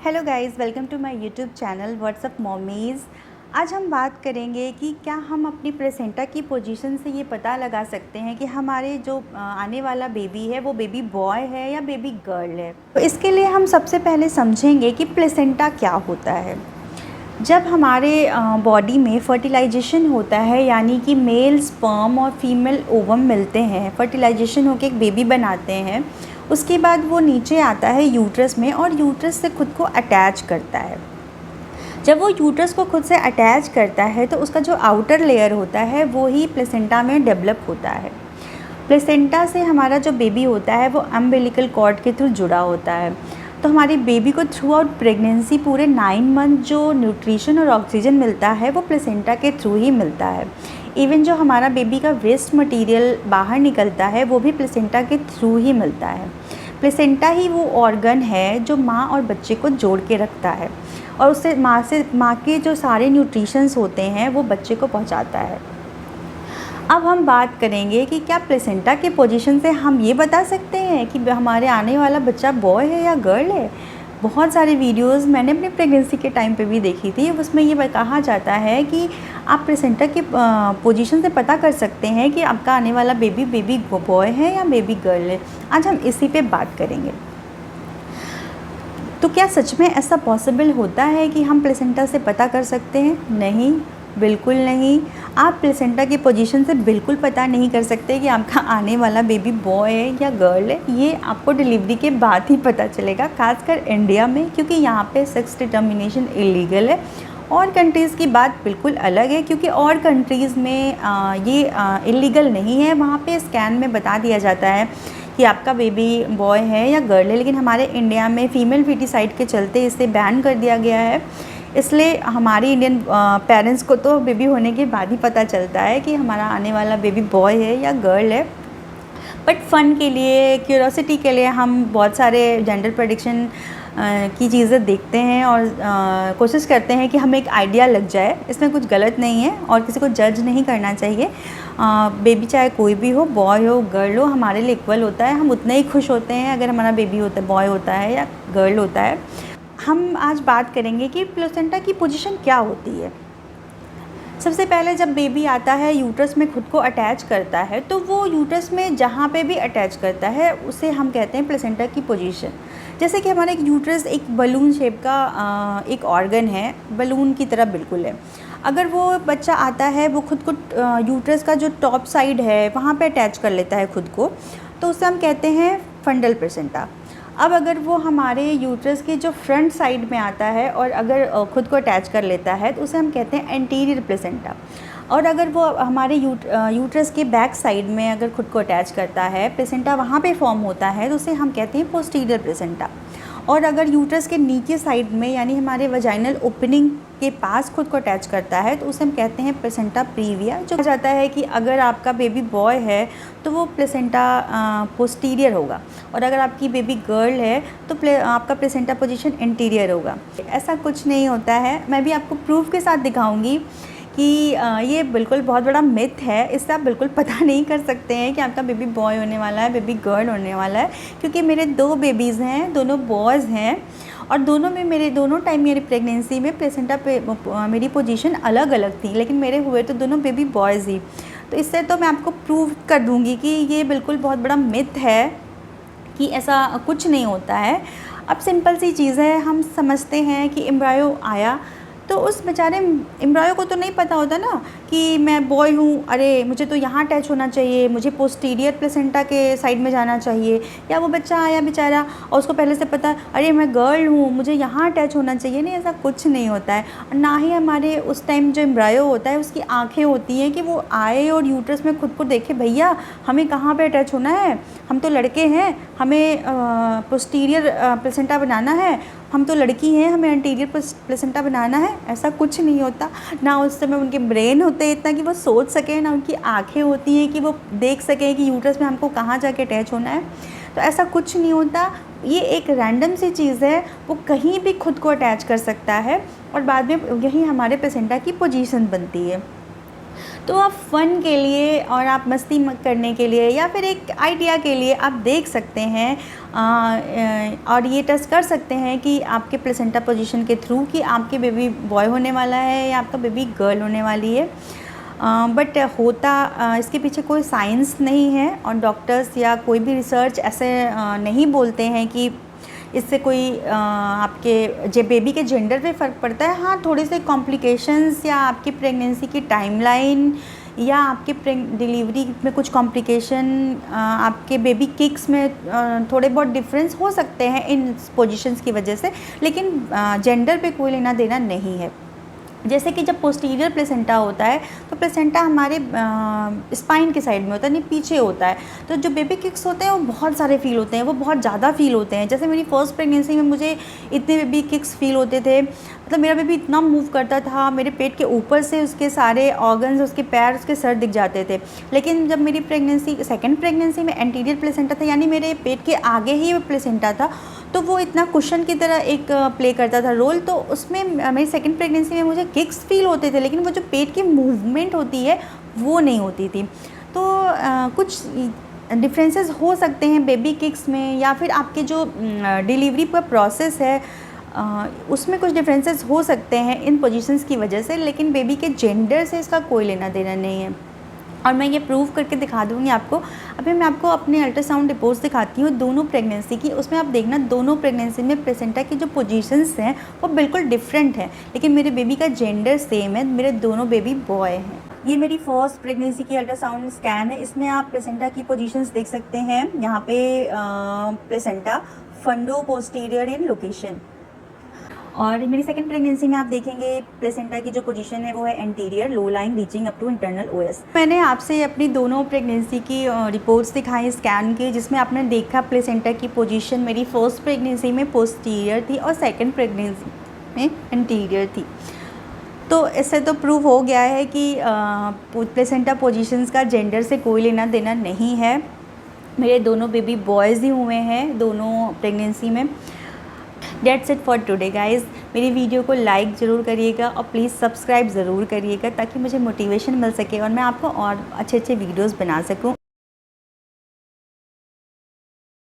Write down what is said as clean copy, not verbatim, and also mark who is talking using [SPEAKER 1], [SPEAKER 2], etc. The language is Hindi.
[SPEAKER 1] Hello guys, welcome to my YouTube channel what's up mommies. आज हम बात करेंगे कि क्या हम अपनी प्लेसेंटा की पोजीशन से ये पता लगा सकते हैं कि हमारे जो आने वाला बेबी है वो बेबी बॉय है या बेबी गर्ल है। तो इसके लिए हम सबसे पहले समझेंगे कि प्लेसेंटा क्या होता है। जब हमारे बॉडी में फर्टिलाइजेशन होता है, यानी कि मेल स्पर्म और फीमेल ओवम मिलते हैं, फर्टिलाइजेशन होकर एक बेबी बनाते हैं, उसके बाद वो नीचे आता है यूट्रस में और यूट्रस से खुद को अटैच करता है। जब वो यूट्रस को खुद से अटैच करता है तो उसका जो आउटर लेयर होता है वो ही प्लेसेंटा में डेवलप होता है। प्लेसेंटा से हमारा जो बेबी होता है वो अम्बिलिकल कॉर्ड के थ्रू जुड़ा होता है। तो हमारी बेबी को थ्रू आउट प्रेगनेंसी पूरे 9 मंथ जो न्यूट्रिशन और ऑक्सीजन मिलता है वो प्लेसेंटा के थ्रू ही मिलता है। इवन जो हमारा बेबी का वेस्ट मटेरियल बाहर निकलता है वो भी प्लेसेंटा के थ्रू ही मिलता है। प्लेसेंटा ही वो ऑर्गन है जो माँ और बच्चे को जोड़ के रखता है और उससे माँ के जो सारे न्यूट्रिशंस होते हैं वो बच्चे को पहुँचाता है। अब हम बात करेंगे कि क्या प्लेसेंटा के पोजीशन से हम ये बता सकते हैं कि हमारे आने वाला बच्चा बॉय है या गर्ल है। बहुत सारे वीडियोस मैंने अपनी प्रेगनेंसी के टाइम पे भी देखी थी, उसमें ये कहा जाता है कि आप प्लेसेंटा के पोजीशन से पता कर सकते हैं कि आपका आने वाला बेबी बॉय है या बेबी गर्ल है। आज हम इसी पे बात करेंगे। तो क्या सच में ऐसा पॉसिबल होता है कि हम प्लेसेंटा से पता कर सकते हैं? नहीं, बिल्कुल नहीं। आप प्लेसेंटा की पोजीशन से बिल्कुल पता नहीं कर सकते कि आपका आने वाला बेबी बॉय है या गर्ल है। ये आपको डिलीवरी के बाद ही पता चलेगा, खासकर इंडिया में, क्योंकि यहाँ पे सेक्स डिटर्मिनेशन इलीगल है। और कंट्रीज़ की बात बिल्कुल अलग है, क्योंकि और कंट्रीज़ में ये इलीगल नहीं है। वहाँ पे स्कैन में बता दिया जाता है कि आपका बेबी बॉय है या गर्ल है, लेकिन हमारे इंडिया में फ़ीमेल फीटिसाइड के चलते इसे बैन कर दिया गया है। इसलिए हमारी इंडियन पेरेंट्स को तो बेबी होने के बाद ही पता चलता है कि हमारा आने वाला बेबी बॉय है या गर्ल है। बट फ़न के लिए, क्यूरोसिटी के लिए हम बहुत सारे जेंडर प्रेडिक्शन की चीज़ें देखते हैं और कोशिश करते हैं कि हमें एक आइडिया लग जाए। इसमें कुछ गलत नहीं है और किसी को जज नहीं करना चाहिए। बेबी चाहे कोई भी हो, बॉय हो गर्ल हो, हमारे लिए इक्वल होता है। हम उतने ही खुश होते हैं अगर हमारा बेबी होता है, बॉय होता है या गर्ल होता है। हम आज बात करेंगे कि प्लेसेंटा की पोजीशन क्या होती है। सबसे पहले जब बेबी आता है, यूट्रस में खुद को अटैच करता है, तो वो यूट्रस में जहाँ पे भी अटैच करता है उसे हम कहते हैं प्लेसेंटा की पोजीशन। जैसे कि हमारा एक यूट्रस एक बलून शेप का एक ऑर्गन है, बलून की तरह बिल्कुल है। अगर वो बच्चा आता है, वो खुद को यूट्रस का जो टॉप साइड है वहाँ पे अटैच कर लेता है खुद को, तो उसे हम कहते हैं फंडल प्लेसेंटा। अब अगर वो हमारे यूट्रस के जो फ्रंट साइड में आता है और अगर खुद को अटैच कर लेता है तो उसे हम कहते हैं एंटीरियर प्लेसेंटा। और अगर वो हमारे यूट्रस के बैक साइड में अगर खुद को अटैच करता है, प्लेसेंटा वहाँ पे फॉर्म होता है, तो उसे हम कहते हैं पोस्टीरियर प्लेसेंटा। और अगर यूट्रस के नीचे साइड में, यानी हमारे वजाइनल ओपनिंग के पास खुद को अटैच करता है, तो उसे हम कहते हैं प्लेसेंटा प्रीविया। जो कहा जाता है कि अगर आपका बेबी बॉय है तो वो प्लेसेंटा पोस्टीरियर होगा, और अगर आपकी बेबी गर्ल है तो आपका प्लेसेंटा पोजीशन इंटीरियर होगा। ऐसा कुछ नहीं होता है। मैं भी आपको प्रूफ के साथ दिखाऊंगी कि ये बिल्कुल बहुत बड़ा मिथ है। इससे आप बिल्कुल पता नहीं कर सकते हैं कि आपका बेबी बॉय होने वाला है, बेबी गर्ल होने वाला है, क्योंकि मेरे 2 बेबीज़ हैं, दोनों बॉयज़ हैं, और दोनों में दोनों टाइम मेरी प्रेगनेंसी में प्लेसेंटा पे मेरी पोजीशन अलग अलग थी, लेकिन मेरे हुए तो दोनों बेबी बॉयज़ ही। तो इससे तो मैं आपको प्रूव कर दूँगी कि ये बिल्कुल बहुत बड़ा मिथ है कि ऐसा कुछ नहीं होता है। अब सिंपल सी चीज़ है, हम समझते हैं कि एम्ब्रायो आया, तो उस बेचारे एम्ब्रायो को तो नहीं पता होता ना कि मैं बॉय हूँ, अरे मुझे तो यहाँ अटैच होना चाहिए, मुझे पोस्टीरियर प्लेसेंटा के साइड में जाना चाहिए। या वो बच्चा आया बेचारा और उसको पहले से पता, अरे मैं गर्ल हूँ, मुझे यहाँ अटैच होना चाहिए। नहीं, ऐसा कुछ नहीं होता है। ना ही हमारे उस टाइम जो एम्ब्रायो होता है उसकी आँखें होती हैं कि वो आए और यूट्रस में खुद को देखे, भैया हमें कहाँ पर अटैच होना है, हम तो लड़के हैं, हमें पोस्टीरियर प्लेसेंटा बनाना है, हम तो लड़की हैं, हमें एंटीरियर प्लेसेंटा बनाना है। ऐसा कुछ नहीं होता। ना उस समय उनके ब्रेन होते इतना कि वो सोच सकें, ना उनकी आंखें होती हैं कि वो देख सकें कि यूट्रस में हमको कहाँ जाके अटैच होना है। तो ऐसा कुछ नहीं होता। ये एक रैंडम सी चीज़ है, वो कहीं भी खुद को अटैच कर सकता है और बाद में यही हमारे प्लेसेंटा की पोजीशन बनती है। तो आप फ़न के लिए और आप मस्ती करने के लिए या फिर एक आइडिया के लिए आप देख सकते हैं और ये टेस्ट कर सकते हैं कि आपके प्लेसेंटा पोजीशन के थ्रू कि आपके बेबी बॉय होने वाला है या आपका बेबी गर्ल होने वाली है। बट होता इसके पीछे कोई साइंस नहीं है और डॉक्टर्स या कोई भी रिसर्च ऐसे नहीं बोलते हैं कि इससे कोई आपके बेबी के जेंडर पे फ़र्क पड़ता है। हाँ, थोड़े से कॉम्प्लिकेशंस या आपकी प्रेगनेंसी की टाइमलाइन या आपके डिलीवरी में कुछ कॉम्प्लिकेशन, आपके बेबी किक्स में थोड़े बहुत डिफरेंस हो सकते हैं इन पोजीशंस की वजह से, लेकिन जेंडर पे कोई लेना देना नहीं है। जैसे कि जब पोस्टीरियर प्लेसेंटा होता है तो प्लेसेंटा हमारे स्पाइन के साइड में होता है, नहीं पीछे होता है। तो जो बेबी किक्स होते हैं वो बहुत सारे फील होते हैं, वो बहुत ज़्यादा फील होते हैं। जैसे मेरी फर्स्ट प्रेगनेंसी में मुझे इतने बेबी किक्स फील होते थे, मतलब मेरा बेबी इतना मूव करता था, मेरे पेट के ऊपर से उसके सारे ऑर्गन्स, उसके पैर, उसके सर दिख जाते थे। लेकिन जब मेरी प्रेगनेंसी सेकेंड प्रेगनेंसी में एंटीरियर प्लेसेंटा था, यानी मेरे पेट के आगे ही प्लेसेंटा था, तो वो इतना कुशन की तरह एक प्ले करता था रोल। तो उसमें मेरी सेकंड प्रेगनेंसी में मुझे किक्स फील होते थे, लेकिन वो जो पेट की मूवमेंट होती है वो नहीं होती थी। तो कुछ डिफरेंसेस हो सकते हैं बेबी किक्स में, या फिर आपके जो डिलीवरी का प्रोसेस है उसमें कुछ डिफरेंसेस हो सकते हैं इन पोजीशंस की वजह से, लेकिन बेबी के जेंडर से इसका कोई लेना देना नहीं है। और मैं ये प्रूव करके दिखा दूँगी आपको। अभी मैं आपको अपने अल्ट्रासाउंड रिपोर्ट्स दिखाती हूँ दोनों प्रेगनेंसी की। उसमें आप देखना दोनों प्रेगनेंसी में प्लेसेंटा की जो पोजीशंस हैं वो बिल्कुल डिफरेंट है, लेकिन मेरे बेबी का जेंडर सेम है, मेरे दोनों बेबी बॉय हैं। ये मेरी फर्स्ट प्रेगनेंसी की अल्ट्रासाउंड स्कैन है। इसमें आप प्लेसेंटा की पोजीशंस देख सकते हैं। यहाँ पे प्लेसेंटा फंडो पोस्टीरियर इन लोकेशन। और मेरी सेकंड प्रेगनेंसी में आप देखेंगे प्लेसेंटा की जो पोजीशन है वो है anterior low line reaching up to internal os. मैंने आपसे अपनी दोनों प्रेगनेंसी की रिपोर्ट्स दिखाई स्कैन की, जिसमें आपने देखा प्लेसेंटा की पोजीशन मेरी फर्स्ट प्रेगनेंसी में पोस्टीरियर थी और सेकंड प्रेगनेंसी में एंटीरियर थी। तो इससे तो प्रूव हो गया है कि प्लेसेंटा पोजीशंस का जेंडर से कोई लेना देना नहीं है। मेरे दोनों बेबी बॉयज़ ही हुए हैं दोनों प्रेगनेंसी में। That's it for today guys. मेरी वीडियो को लाइक ज़रूर करिएगा और प्लीज़ सब्सक्राइब ज़रूर करिएगा ताकि मुझे मोटिवेशन मिल सके और मैं आपको और अच्छे अच्छे वीडियोस बना सकूं।